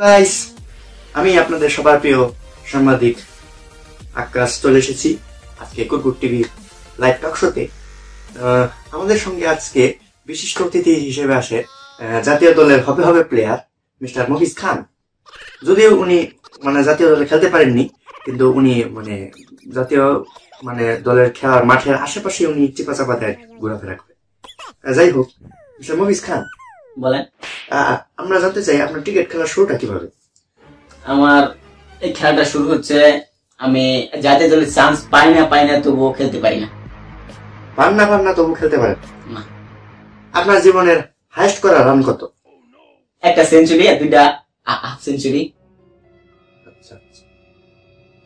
Guys, আমি আপনাদের সবার প্রিয় সাংবাদিক আকাশ চলে এসেছি আজকে কুরকুর টিভি লাইভ টক শোতে। আমাদের সঙ্গে আজকে বিশিষ্ট অতিথি হিসেবে আসে জাতীয় দলের হবে হবে প্লেয়ার মিস্টার মফিজ খান। যদিও উনি জাতীয় দলে খেলতে পারেননি, কিন্তু উনি জাতীয় দলের খেলার মাঠের আশেপাশে উনি চিপা চাপা দেয়, ঘোরাফেরা করে। যাই হোক, মিস্টার মফিজ খান বলেন। আমরা জানতে চাই আপনার ক্রিকেট খেলার শুরুটা কিভাবে? আমার এই খেলাটা শুরু হচ্ছে, আমি জাতীয় দলের চান্স পাই না তবুও খেলতে পারি না। পান না তবু খেলতে পারেন না। আপনার জীবনের হাইস্ট করা রান কত? একটা সেঞ্চুরি আর দুইটা হাফ সেঞ্চুরি। আচ্ছা,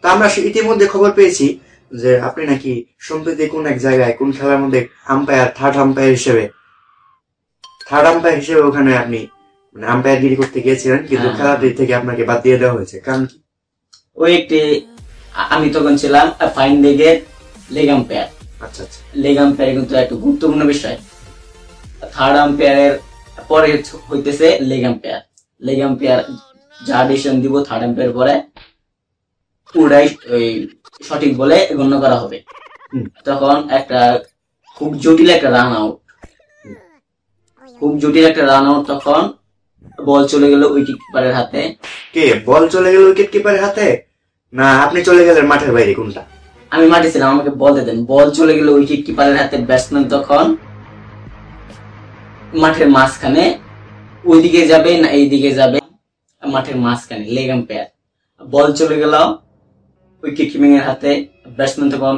তা আমরা ইতিমধ্যে খবর পেয়েছি যে আপনি নাকি সম্প্রতি কোন এক জায়গায় কোন খেলার মধ্যে থার্ড আম্পায়ার হিসেবে ওখানে আপনি আম্পায়ারগিরি করতে গিয়েছিলেন, কিন্তু খেলাটি থেকে আপনাকে বাদ দিয়ে দেওয়া হয়েছে। কারণ কি? ওই একটি আমি তখন ছিলাম ফাইন লেগের লেগ আম্পায়ার। আচ্ছা, লেগ আম্পায়ার কিন্তু একটা গুরুত্বপূর্ণ বিষয়। থার্ড আম্পায়ারের পরে হইতেছে লেগ আম্পায়ার। লেগ আম্পায়ার যা ডিসিশন দিব থার্ড আম্পায়ার পরে পুরাই ওই সঠিক বলে গণ্য করা হবে। তখন একটা খুব জটিল একটা রান আউট, তখন বল চলে গেল উইকেট কিপারের হাতে। কে বল চলে গেল উইকেট কিপারের হাতে, না আপনি চলে গেলেন মাঠের বাইরে? কোনটা? আমি মাঠে ছিলাম, আমাকে বলতে দেন। বল চলে গেল উইকেট কিপারের হাতে। ব্যাটসম্যান তখন মাঠের মাঝখানে, ওইদিকে যাবে না এইদিকে যাবে, মাঠের মাঝখানে লেগ আম্পায়ার। বল চলে গেল উইকেট কিপিং এর হাতে। ব্যাটসম্যান তখন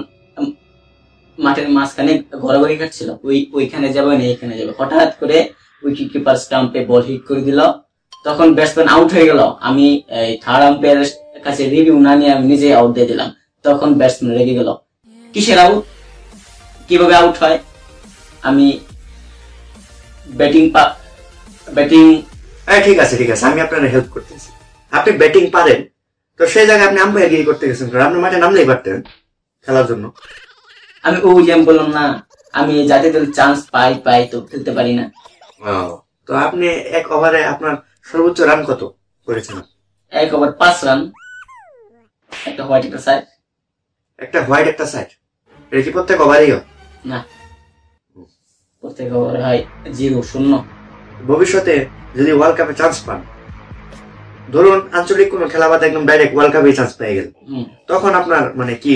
মাঠের মাঝখানে ঘোরাঘুরি কাটছিল, ওইখানে যাবে না এইখানে যাবে। হঠাৎ করে উইকেট কিপার স্টাম্পে বল হিট করে দিল, তখন ব্যাটসম্যান আউট হয়ে গেল। আমি থার্ড আম্পায়ারের কাছে রিভিউ না নিয়ে আমি নিজে আউট দিয়ে দিলাম। তখন ব্যাটসম্যান রেগে গেল, কিসের আউট, কিভাবে আউট হয়? আমি ব্যাটিং ঠিক আছে, আমি আপনার হেল্প করতেছি। আপনি ব্যাটিং পারেন, তো সেই জায়গায় আপনি আম্পায়ারগিরি করতে গেছেন, আপনি মাঠে নামলেই পারতেন খেলার জন্য। আমি ওই যে বললাম না, আমি জাতীয় দল চান্স পাই তো খেলতে পারি না। তো আপনি এক ওভারে আপনার সর্বোচ্চ রান কত করেছেন? এক ওভার 5 রান, একটা হোয়াইট একটা সাইড। এটা কি প্রত্যেক ওভারেই হয়? না, প্রত্যেক ওভারে হয় 0-0। ভবিষ্যতে যদি ওয়ার্ল্ড কাপে চান্স পান, ধরুন আঞ্চলিক কোন খেলা বাদে একদম ডাইরেক্ট ওয়ার্ল্ড কাপে চান্স পেয়ে গেল, তখন আপনার কি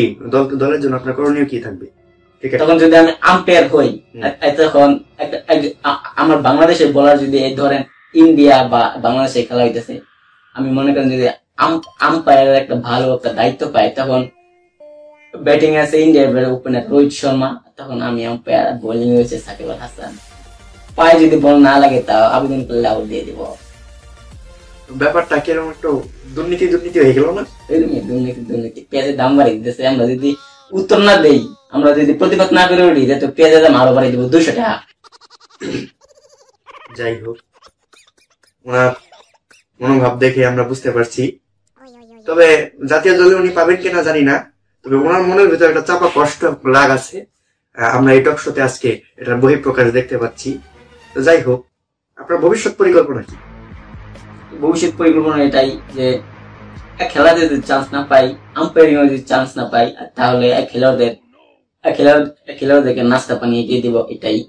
দলের জন্য আপনার করণীয় কি থাকবে? তখন যদি আমি আম্পায়ার হই, তখন আমার বাংলাদেশের বলার যদি ধরেন ইন্ডিয়া বা বাংলাদেশে খেলা হইতেছে, আমি মনে করেন যদি আম্পায়ারের একটা ভালো একটা দায়িত্ব পাই, তখন ব্যাটিং আছে ইন্ডিয়ার ওপেনার রোহিত শর্মা, তখন আমি আম্পায়ার, বোলিং হয়েছে সাকিব আল হাসান। পায়ে যদি বল না লাগে তা আবেদন করলে আউট দিয়ে দিব। ব্যাপারটা কিরকম একটু দুর্নীতি হয়ে গেল না? দুর্নীতি পেঁয়াজের দাম বাড়িয়ে দিতেছে। আমরা যদি উত্তর না দেই, আমরা যদি প্রতিবাদ না করে উঠি, তো পেঁয়াজের দাম আরো বাড়িয়ে দিব 200 টাকা। যাই হোক, ওনার মনোভাব দেখে আমরা বুঝতে পারছি। তবে জাতীয় দলে উনি পাবেন কিনা জানি না, তবে ওনার মনের ভিতরে একটা চাপা কষ্ট রাগ আছে। আমরা এই টক শোতে আজকে এটার বহিঃপ্রকাশ দেখতে পাচ্ছি। তো যাই হোক, আপনার ভবিষ্যৎ পরিকল্পনা কি? ভবিষ্যৎ পরিকল্পনা এটাই যে খেলাতে যদি চান্স না পাই, আম্পায়ারিং যদি চান্স না পাই, তাহলে খেলোয়াড়দেরকে নাস্তা পানি এগিয়ে দিব, এটাই।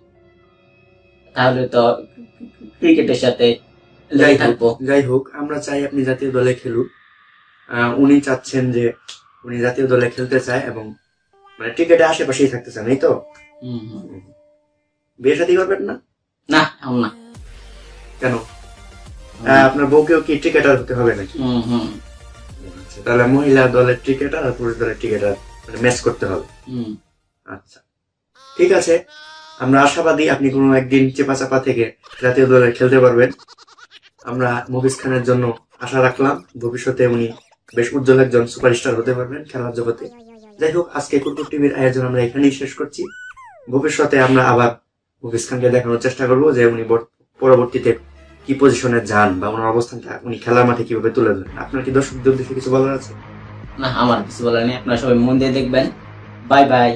তাহলে তো ক্রিকেটের সাথে লেগে থাকবো। যাই হোক, আমরা চাই আপনি জাতীয় দলে খেলুন। উনি চাচ্ছেন যে উনি জাতীয় দলে খেলতে চায় এবং ক্রিকেটে আশেপাশেই থাকতে চান, এই তো? বিয়ে শাদী করবেন না? না, এখন না। কেন? আপনার বউকেও কি ক্রিকেটার হতে হবে নাকি? তাহলে মহিলা দলের ক্রিকেটার আর পুরুষ দলের ক্রিকেটার ম্যাচ করতে হবে। আচ্ছা, ঠিক আছে, আমরা আশাবাদী আপনি কোনো একদিন চেপা চাপা থেকে জাতীয় দলে খেলতে পারবেন। আমরা মফিজ খানের জন্য আশা রাখলাম ভবিষ্যতে উনি বেশ উজ্জ্বল একজন সুপারস্টার হতে পারবেন খেলার জগতে। যাই হোক, আজকে কুরকুর টিভির আয়োজন আমরা এখানেই শেষ করছি। ভবিষ্যতে আমরা আবার মফিজ খানকে দেখানোর চেষ্টা করবো যে উনি পরবর্তীতে কি পজিশনে যান বা ওনার অবস্থানটা উনি খেলার মাঠে কিভাবে তুলে ধরেন। আপনার কি দর্শকদের উদ্দেশ্যে কিছু বলার আছে? না, আমার কিছু বলার নেই। আপনারা সবাই মন দিয়ে দেখবেন। Bye bye.